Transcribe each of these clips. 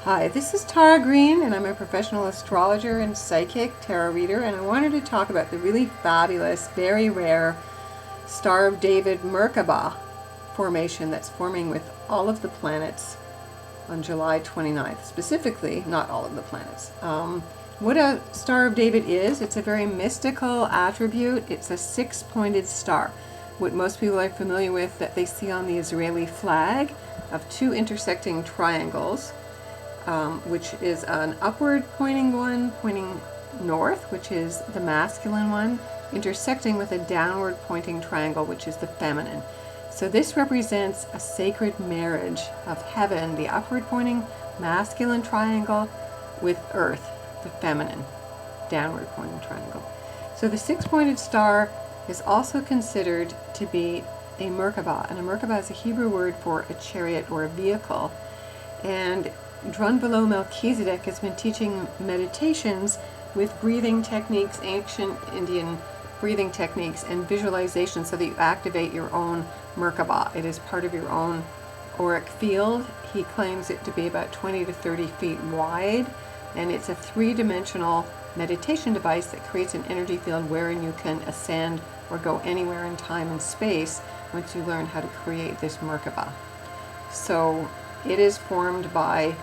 Hi, this is Tara Green, and I'm a professional astrologer and psychic tarot reader, and I wanted to talk about the really fabulous, very rare Star of David Merkaba formation that's forming with all of the planets on July 29th. Specifically, not all of the planets. What a Star of David is, it's a very mystical attribute. It's a six-pointed star. What most people are familiar with that they see on the Israeli flag of two intersecting triangles, which is an upward pointing one pointing north, which is the masculine one, intersecting with a downward pointing triangle, which is the feminine. So this represents a sacred marriage of heaven, the upward pointing masculine triangle, with earth, the feminine downward pointing triangle. So the six-pointed star is also considered to be a Merkaba, and a Merkaba is a Hebrew word for a chariot or a vehicle. And Drun below Melchizedek has been teaching meditations with breathing techniques, ancient Indian breathing techniques, and visualization so that you activate your own Merkaba. It is part of your own auric field. He claims it to be about 20 to 30 feet wide, and it's a three-dimensional meditation device that creates an energy field wherein you can ascend or go anywhere in time and space once you learn how to create this Merkaba. So it is formed by,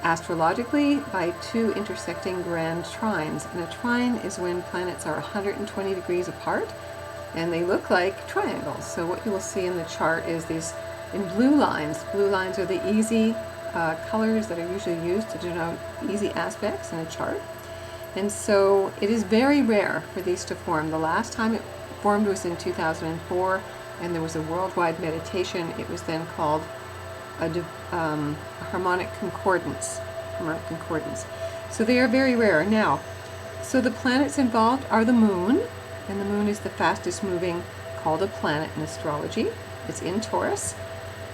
astrologically, by two intersecting grand trines. And a trine is when planets are 120 degrees apart and they look like triangles. So what you will see in the chart is these in blue lines. Blue lines are the easy colors that are usually used to denote easy aspects in a chart. And so it is very rare for these to form. The last time it formed was in 2004, and there was a worldwide meditation. It was then called a harmonic concordance. So they are very rare. Now, so the planets involved are the moon, and the moon is the fastest moving called a planet in astrology. It's in Taurus,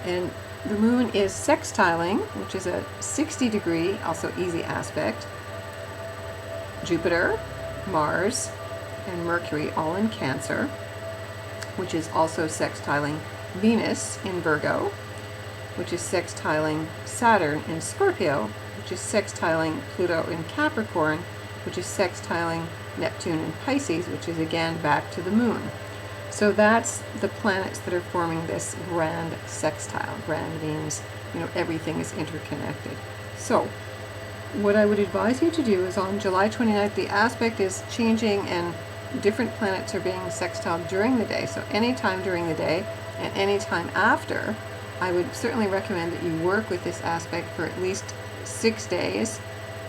and the moon is sextiling, which is a 60-degree, also easy aspect, Jupiter, Mars, and Mercury, all in Cancer, which is also sextiling Venus in Virgo, which is sextiling Saturn in Scorpio, which is sextiling Pluto in Capricorn, which is sextiling Neptune in Pisces, which is again back to the moon. So that's the planets that are forming this grand sextile. Grand means, everything is interconnected. So what I would advise you to do is on July 29th, the aspect is changing and different planets are being sextile during the day. So anytime during the day and anytime after, I would certainly recommend that you work with this aspect for at least 6 days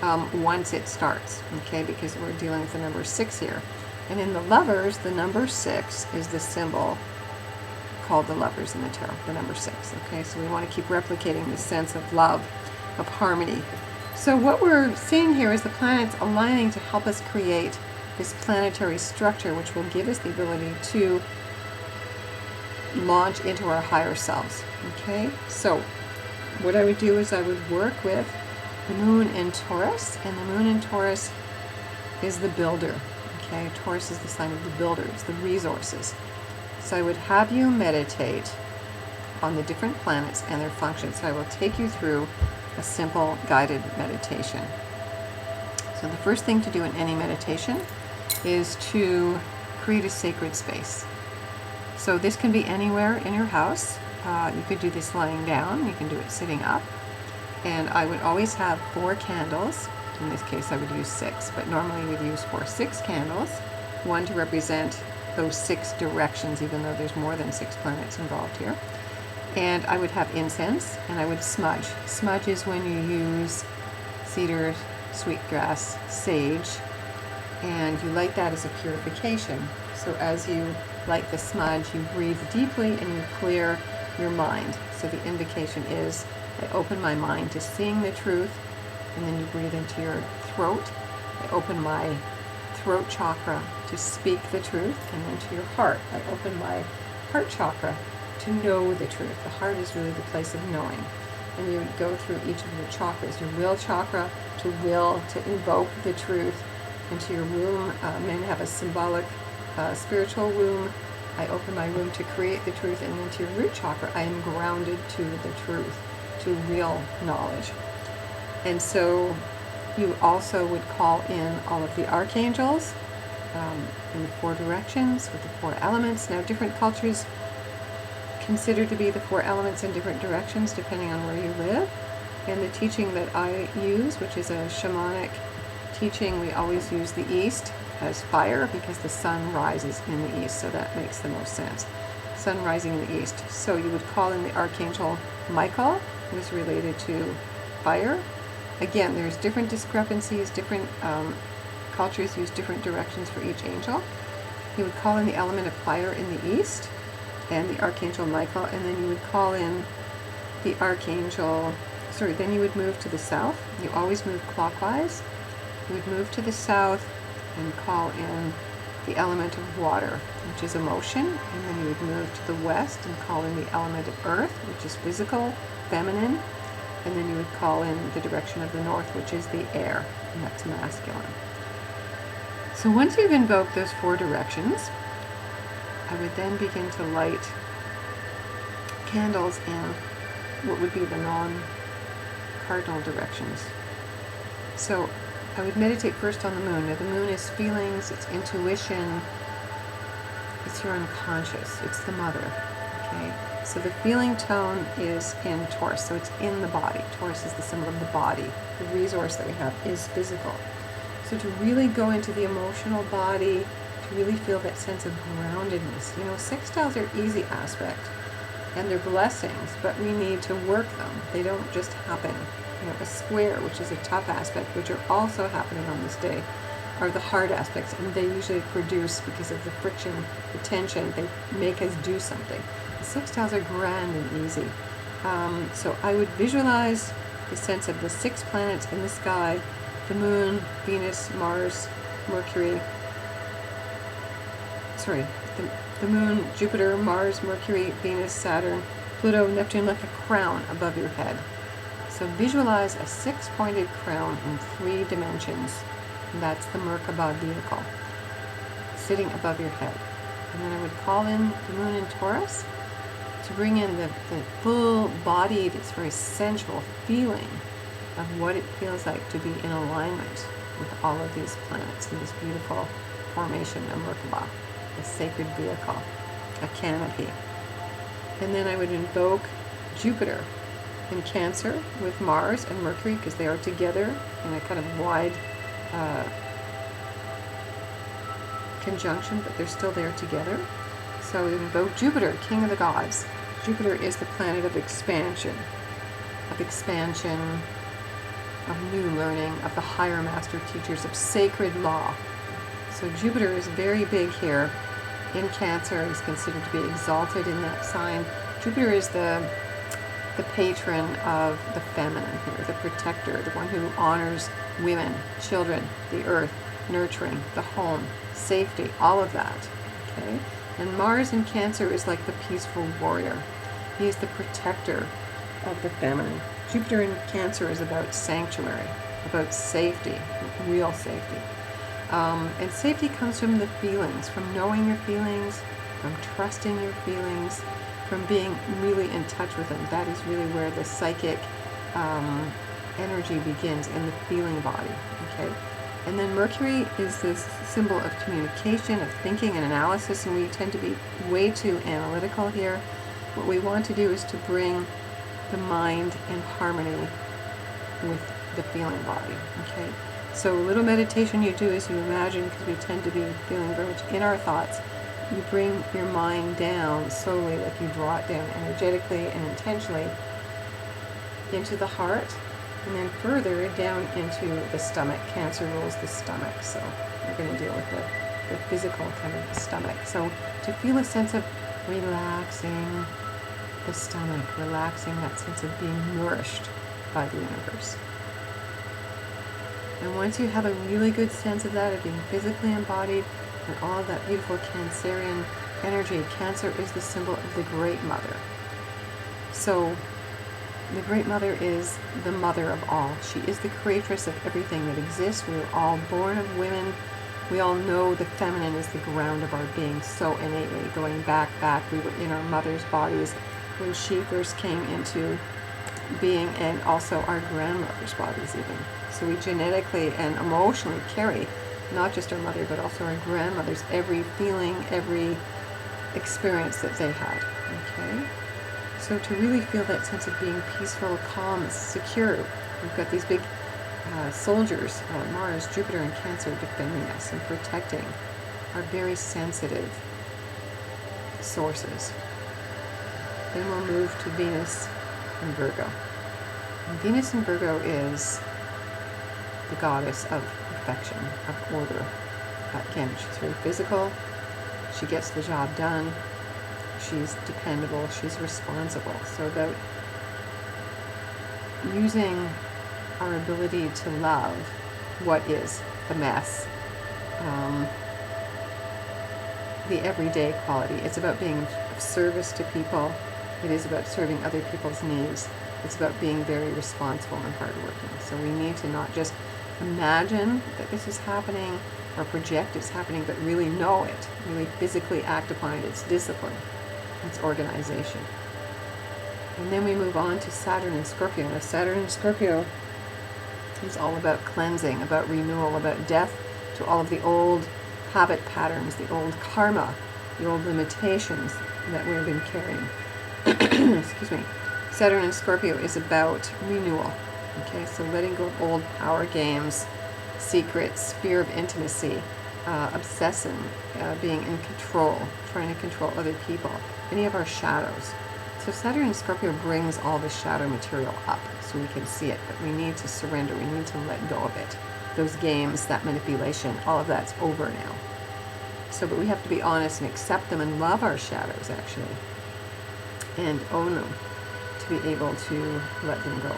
once it starts, okay, because we're dealing with the number 6 here. And in the lovers, the number 6 is the symbol called the lovers in the tarot, the number 6, okay? So we want to keep replicating the sense of love, of harmony. So what we're seeing here is the planets aligning to help us create this planetary structure, which will give us the ability to launch into our higher selves, okay? So what I would do is I would work with the moon in Taurus, and the moon in Taurus is the builder, okay? Taurus is the sign of the builders, the resources. So I would have you meditate on the different planets and their functions. So I will take you through a simple guided meditation. So the first thing to do in any meditation is to create a sacred space. So this can be anywhere in your house. You could do this lying down, you can do it sitting up. And I would always have 4 candles. In this case I would use 6, but normally we'd use 6 candles. One to represent those 6 directions, even though there's more than 6 planets involved here. And I would have incense, and I would smudge. Smudge is when you use cedar, sweetgrass, sage, and you light that as a purification. So as you light the smudge, you breathe deeply and you clear your mind. So the invocation is, I open my mind to seeing the truth, and then you breathe into your throat. I open my throat chakra to speak the truth, and then to your heart. I open my heart chakra to know the truth. The heart is really the place of knowing. And you would go through each of your chakras. Your will chakra to will, to invoke the truth. Into your womb, men have a symbolic spiritual womb. I open my womb to create the truth. And then to your root chakra, I am grounded to the truth, to real knowledge. And so you also would call in all of the archangels in the 4 directions with the 4 elements. Now, different cultures consider to be the 4 elements in different directions depending on where you live. And the teaching that I use, which is a shamanic teaching, we always use the east as fire because the sun rises in the east, so that makes the most sense. Sun rising in the east. So you would call in the Archangel Michael, who is related to fire. Again, there's different discrepancies, different cultures use different directions for each angel. You would call in the element of fire in the east and the Archangel Michael, and then you would call in the Archangel, then you would move to the south. You always move clockwise. You would move to the south and call in the element of water, which is emotion, and then you would move to the west and call in the element of earth, which is physical, feminine, and then you would call in the direction of the north, which is the air, and that's masculine. So once you've invoked those 4 directions, I would then begin to light candles in what would be the non-cardinal directions. So I would meditate first on the moon. Now, the moon is feelings, it's intuition, it's your unconscious, it's the mother, okay? So the feeling tone is in Taurus, so it's in the body. Taurus is the symbol of the body. The resource that we have is physical. So to really go into the emotional body, to really feel that sense of groundedness. You know, sextiles are easy aspect, and they're blessings, but we need to work them. They don't just happen. You know, a square, which is a tough aspect, which are also happening on this day, are the hard aspects, and they usually produce, because of the friction, the tension, they make us do something. The sextiles are grand and easy. So I would visualize the sense of the 6 planets in the sky, the moon, Venus, Mars, Mercury, the moon, Jupiter, Mars, Mercury, Venus, Saturn, Pluto, Neptune, like a crown above your head. So visualize a 6-pointed crown in 3 dimensions. And that's the Merkaba vehicle, sitting above your head. And then I would call in the moon in Taurus to bring in the full-bodied, it's very sensual feeling of what it feels like to be in alignment with all of these planets in this beautiful formation of Merkaba, a sacred vehicle, a canopy. And then I would invoke Jupiter in Cancer with Mars and Mercury, because they are together in a kind of wide conjunction, but they're still there together. So we invoke Jupiter, king of the gods. Jupiter is the planet of expansion, of new learning, of the higher master teachers, of sacred law. So Jupiter is very big here. In Cancer, he's considered to be exalted in that sign. Jupiter is the patron of the feminine here, the protector, the one who honors women, children, the earth, nurturing, the home, safety, all of that, okay? And Mars in Cancer is like the peaceful warrior. He is the protector of the feminine. Jupiter in Cancer is about sanctuary, about safety, real safety. And safety comes from the feelings, from knowing your feelings, from trusting your feelings, from being really in touch with them. That is really where the psychic energy begins, in the feeling body, okay? And then Mercury is this symbol of communication, of thinking and analysis, and we tend to be way too analytical here. What we want to do is to bring the mind in harmony with the feeling body, okay? So a little meditation you do is you imagine, because we tend to be feeling very much in our thoughts, you bring your mind down slowly, like you draw it down energetically and intentionally into the heart, and then further down into the stomach. Cancer rules the stomach, so we're going to deal with the physical kind of the stomach. So to feel a sense of relaxing the stomach, relaxing that sense of being nourished by the universe. And once you have a really good sense of that, of being physically embodied, and all of that beautiful Cancerian energy, Cancer is the symbol of the Great Mother. So the Great Mother is the mother of all. She is the creatress of everything that exists. We are all born of women. We all know the feminine is the ground of our being so innately. Going back, we were in our mother's bodies when she first came into being, and also our grandmother's bodies even. So we genetically and emotionally carry not just our mother, but also our grandmother's every feeling, every experience that they had. Okay? So to really feel that sense of being peaceful, calm, secure, we've got these big soldiers, Mars, Jupiter, and Cancer, defending us and protecting our very sensitive sources. Then we'll move to Venus and Virgo. And Venus in Virgo is the goddess of perfection, of order. Again, she's very physical. She gets the job done. She's dependable. She's responsible. So about using our ability to love what is the mess, the everyday quality. It's about being of service to people. It is about serving other people's needs. It's about being very responsible and hardworking. So we need to not just imagine that this is happening or project it's happening, but really know it, really physically act upon it. It's discipline. It's organization. And then we move on to Saturn and Scorpio. Now, Saturn and Scorpio is all about cleansing, about renewal, about death to all of the old habit patterns, the old karma, the old limitations that we've been carrying. Excuse me. Saturn and Scorpio is about renewal. Okay, so letting go of old power games, secrets, fear of intimacy, obsessing, being in control, trying to control other people, any of our shadows. So Saturn and Scorpio brings all the shadow material up so we can see it, but we need to surrender, we need to let go of it. Those games, that manipulation, all of that's over now. So, but we have to be honest and accept them and love our shadows, actually, and own them to be able to let them go.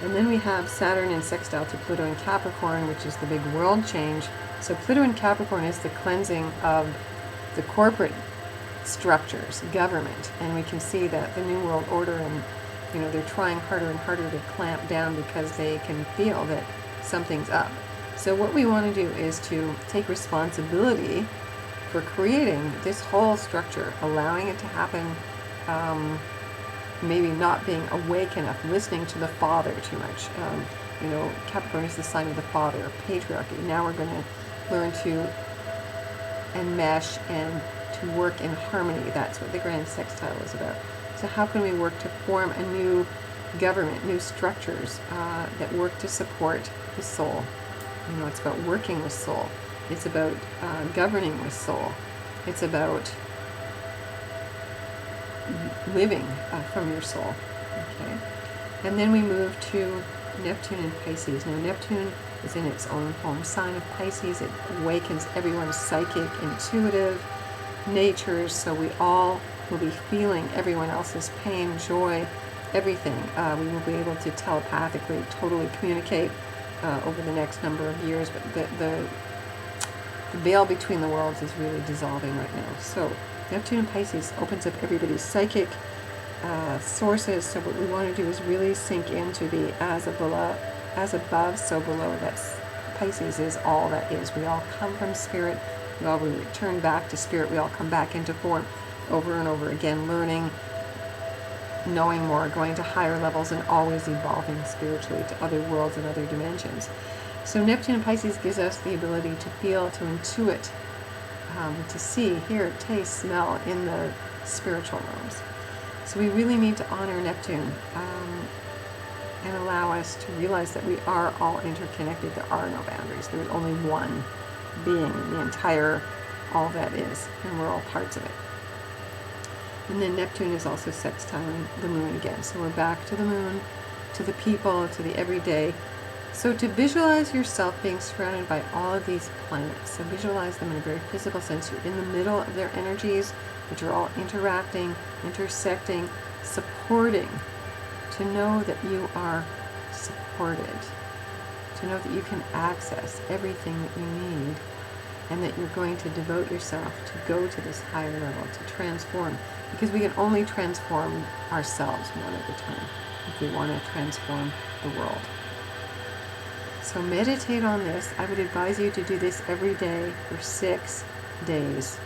And then we have Saturn in sextile to Pluto in Capricorn, which is the big world change. So Pluto in Capricorn is the cleansing of the corporate structures, government, and we can see that the New World Order, and they're trying harder and harder to clamp down because they can feel that something's up. So what we want to do is to take responsibility for creating this whole structure, allowing it to happen, maybe not being awake enough, listening to the father too much. Capricorn is the sign of the father, of patriarchy. Now we're going to learn to enmesh and to work in harmony. That's what the grand sextile is about. So how can we work to form a new government, new structures that work to support the soul? It's about working with soul. It's about governing with soul. It's about living from your soul. Okay, and then we move to Neptune and Pisces. Now Neptune is in its own home sign of Pisces. It awakens everyone's psychic, intuitive natures, so we all will be feeling everyone else's pain, joy, everything. We will be able to telepathically totally communicate over the next number of years, but the veil between the worlds is really dissolving right now. So Neptune and Pisces opens up everybody's psychic sources. So what we want to do is really sink into the as above, so below. That's Pisces is all that is. We all come from spirit. We all return back to spirit. We all come back into form over and over again, learning, knowing more, going to higher levels, and always evolving spiritually to other worlds and other dimensions. So Neptune and Pisces gives us the ability to feel, to intuit, to see, hear, taste, smell in the spiritual realms. So we really need to honor Neptune and allow us to realize that we are all interconnected. There are no boundaries. There's only one being, the entire all that is, and we're all parts of it. And then Neptune is also sextiling the moon again. So we're back to the moon, to the people, to the everyday. So to visualize yourself being surrounded by all of these planets. So visualize them in a very physical sense. You're in the middle of their energies, which are all interacting, intersecting, supporting. To know that you are supported. To know that you can access everything that you need, and that you're going to devote yourself to go to this higher level, to transform. Because we can only transform ourselves one at a time if we want to transform the world. So meditate on this. I would advise you to do this every day for 6 days.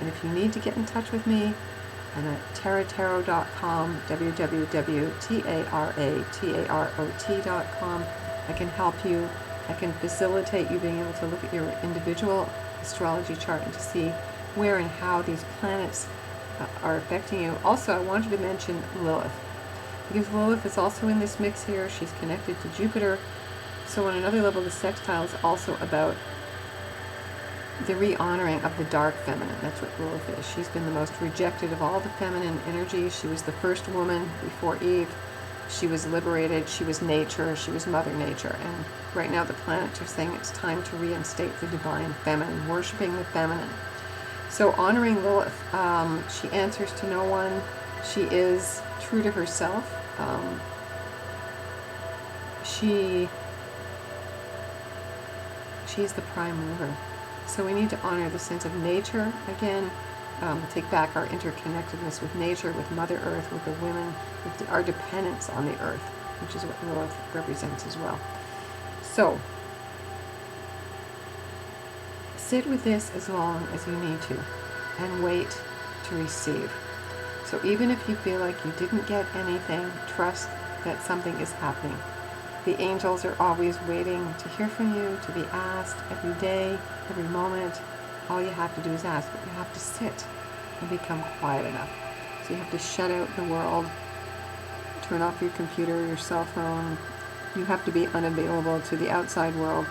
And if you need to get in touch with me, and at tarottarot.com, www.tarot.com. I can help you. I can facilitate you being able to look at your individual astrology chart and to see where and how these planets are affecting you. Also, I wanted to mention Lilith, because Lilith is also in this mix here. She's connected to Jupiter. So on another level, the sextile is also about the re-honoring of the dark feminine. That's what Lilith is. She's been the most rejected of all the feminine energies. She was the first woman before Eve. She was liberated. She was nature. She was Mother Nature. And right now the planets are saying it's time to reinstate the divine feminine, worshiping the feminine. So honoring Lilith, she answers to no one. She is true to herself. She's the prime mover. So we need to honor the sense of nature again, take back our interconnectedness with nature, with Mother Earth, with the women, with our dependence on the earth, which is what Lilith represents as well. So sit with this as long as you need to and wait to receive. So even if you feel like you didn't get anything, trust that something is happening. The angels are always waiting to hear from you, to be asked every day, every moment. All you have to do is ask, but you have to sit and become quiet enough. So you have to shut out the world, turn off your computer, your cell phone. You have to be unavailable to the outside world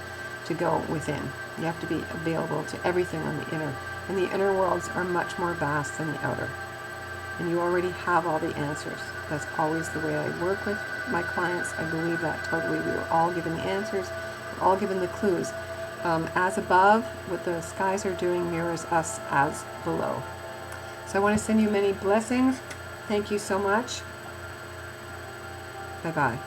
to go within. You have to be available to everything on the inner. And the inner worlds are much more vast than the outer. And you already have all the answers. That's always the way I work with my clients. I believe that totally. We were all given the answers. We're all given the clues. As above, what the skies are doing mirrors us as below. So I want to send you many blessings. Thank you so much. Bye-bye.